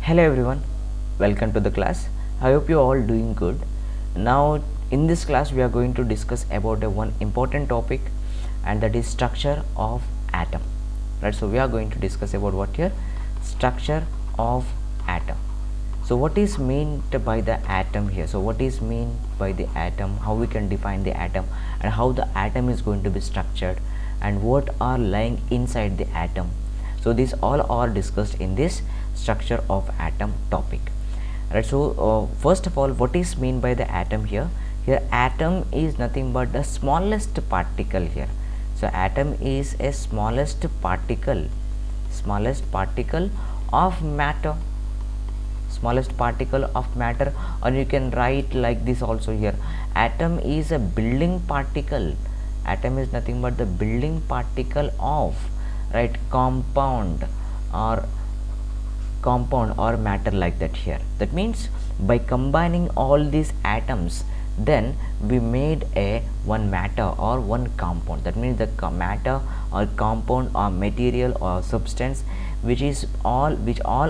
Hello everyone, welcome to the class. I hope you are all doing good. Now in this class we are going to discuss about one important topic, and that is structure of atom. Right, so we are going to discuss about what here? Structure of atom. So what is meant by the atom here? So what is meant by the atom, how we can define the atom, and how the atom is going to be structured, and what are lying inside the atom. So these all are discussed in this structure of atom topic. Right, so first of all, what is meant by the atom here? Here atom is nothing but the smallest particle here. So atom is a smallest particle of matter, smallest particle of matter, or you can write like this also here. Atom is a building particle. Atom is nothing but the building particle of, right, compound or matter, like that here. That means by combining all these atoms, then we made a one matter or one compound. That means the matter or compound or material or substance which all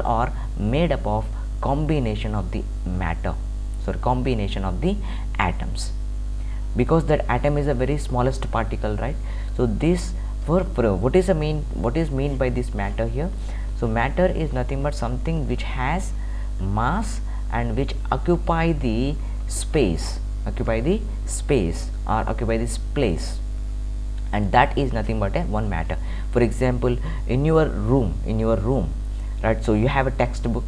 are made up of combination of the matter, so combination of the atoms, because that atom is a very smallest particle, right? So this for what is mean by this matter here? So matter is nothing but something which has mass and which occupy the space or occupy this place, and that is nothing but a one matter. For example, in your room, right, so you have a textbook,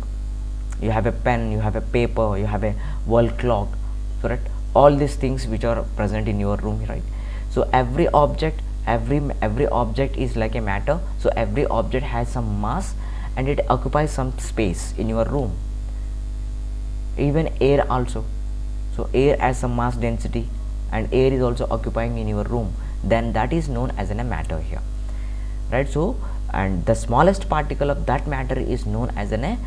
you have a pen, you have a paper, you have a wall clock, correct? All these things which are present in your room, right? So every object is like a matter. So every object has some mass and it occupies some space in your room. Even air also, so air has some mass density and air is also occupying in your room, then that is known as a matter here, right? So and the smallest particle of that matter is known as an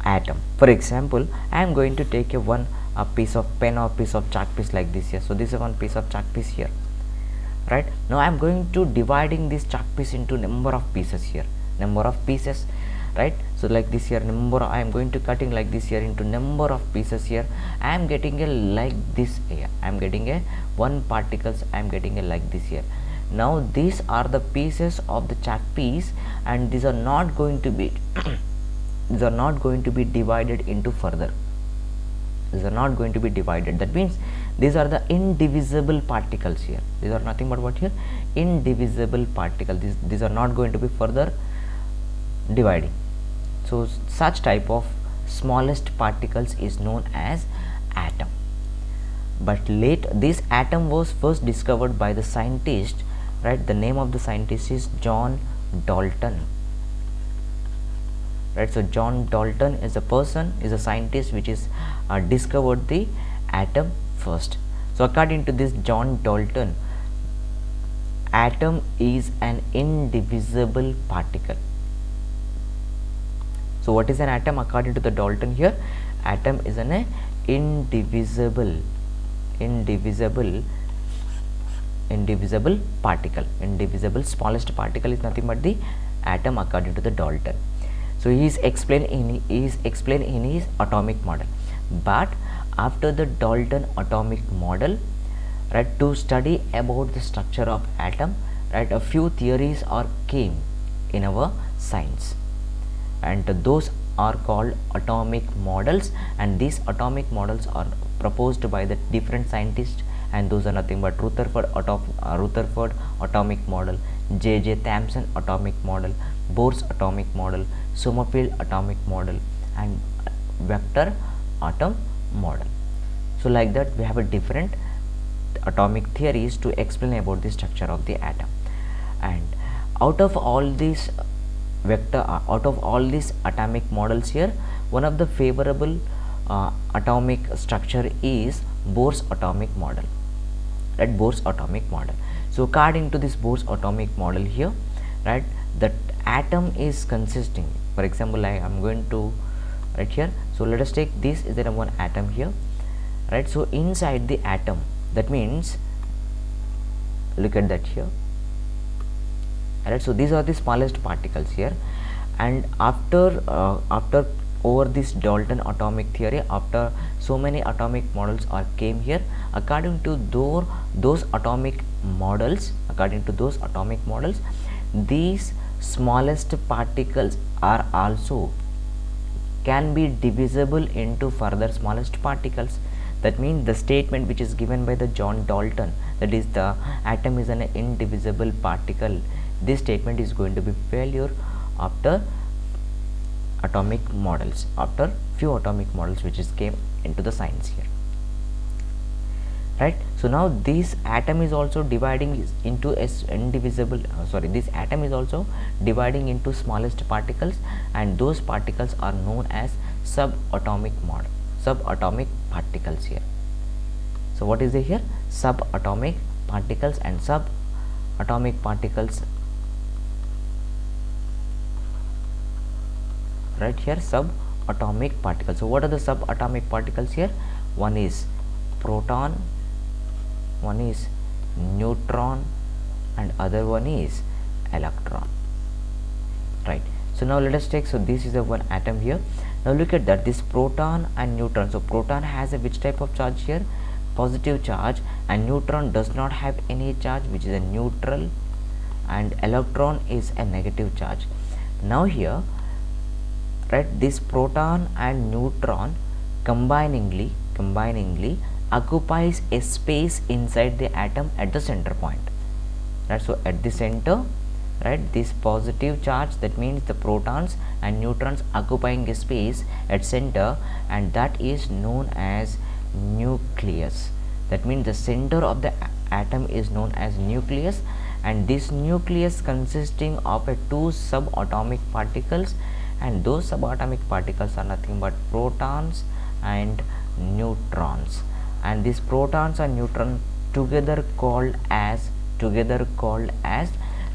atom. For example, I am going to take a piece of pen or piece of chalk piece like this here. So this is one piece of chalk piece here, right? Now I am going to dividing this chalk piece into number of pieces here, right? So like this here, I am going to cutting like this here into number of pieces here. I am getting a like this here, I am getting a one particles, I am getting a like this here. Now these are the pieces of the chalk piece, and these are not going to be divided into further. These are not going to be divided. That means these are the indivisible particles here. These are nothing but what here? Indivisible particles. These are not going to be further dividing. So such type of smallest particles is known as atom. But this atom was first discovered by the scientist, right? The name of the scientist is John Dalton. Right, so John Dalton is a scientist which is discovered the atom first. So according to this John Dalton, atom is an indivisible particle. So what is an atom according to the Dalton here? Atom is an indivisible particle. Indivisible smallest particle is nothing but the atom according to the Dalton. So he is explained in his atomic model. But after the Dalton atomic model, right, to study about the structure of atom, right, a few theories are came in our science, and those are called atomic models, and these atomic models are proposed by the different scientists, and those are nothing but Rutherford atomic model, J.J. Thomson atomic model, Bohr's atomic model, Sommerfeld atomic model, and vector atom model. So like that we have a different atomic theories to explain about the structure of the atom. And out of all these atomic models here, one of the favorable atomic structure is Bohr's atomic model, right? Bohr's atomic model. So according to this Bohr's atomic model here, right, the atom is consisting, for example, I am going to right here. So let us take this is there one atom here, right? So inside the atom, that means look at that here, right? So these are the smallest particles here, And after over this Dalton atomic theory, after so many atomic models are came here, according to those atomic models, these smallest particles are also can be divisible into further smallest particles. That means the statement which is given by the John Dalton, that is the atom is an indivisible particle, this statement is going to be failure after atomic models, after few atomic models which is came into the science here, right? So now this atom is also dividing into indivisible this atom is also dividing into smallest particles, and those particles are known as subatomic particles here. So what is here? Subatomic particles, and subatomic particles, right here, subatomic particles. So what are the subatomic particles here? One is proton, one is neutron, and other one is electron, right? So now let us take, so this is the one atom here. Now look at that, this proton and neutron. So proton has a which type of charge here? Positive charge, and neutron does not have any charge, which is a neutral, and electron is a negative charge. Now here, right, this proton and neutron combiningly occupies a space inside the atom at the center point, right? So at the center, right, this positive charge, that means the protons and neutrons occupying a space at center, and that is known as nucleus. That means the center of the atom is known as nucleus, and this nucleus consisting of two subatomic particles, and those subatomic particles are nothing but protons and neutrons, and these protons and neutrons together called as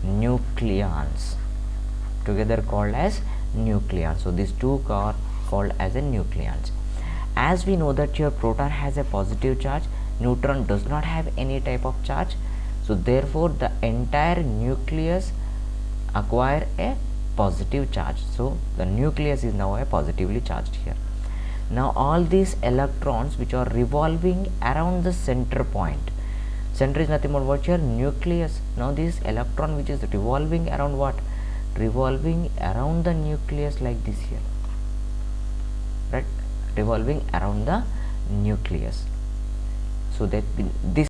nucleons, so these two are called as a nucleons. As we know that your proton has a positive charge, neutron does not have any type of charge, so therefore the entire nucleus acquire a positive charge. So the nucleus is now a positively charged here. Now all these electrons which are revolving around the center point, center is nothing but what here? Nucleus. Now this electron which is revolving around what? Revolving around the nucleus like this here, right? Revolving around the nucleus. So that this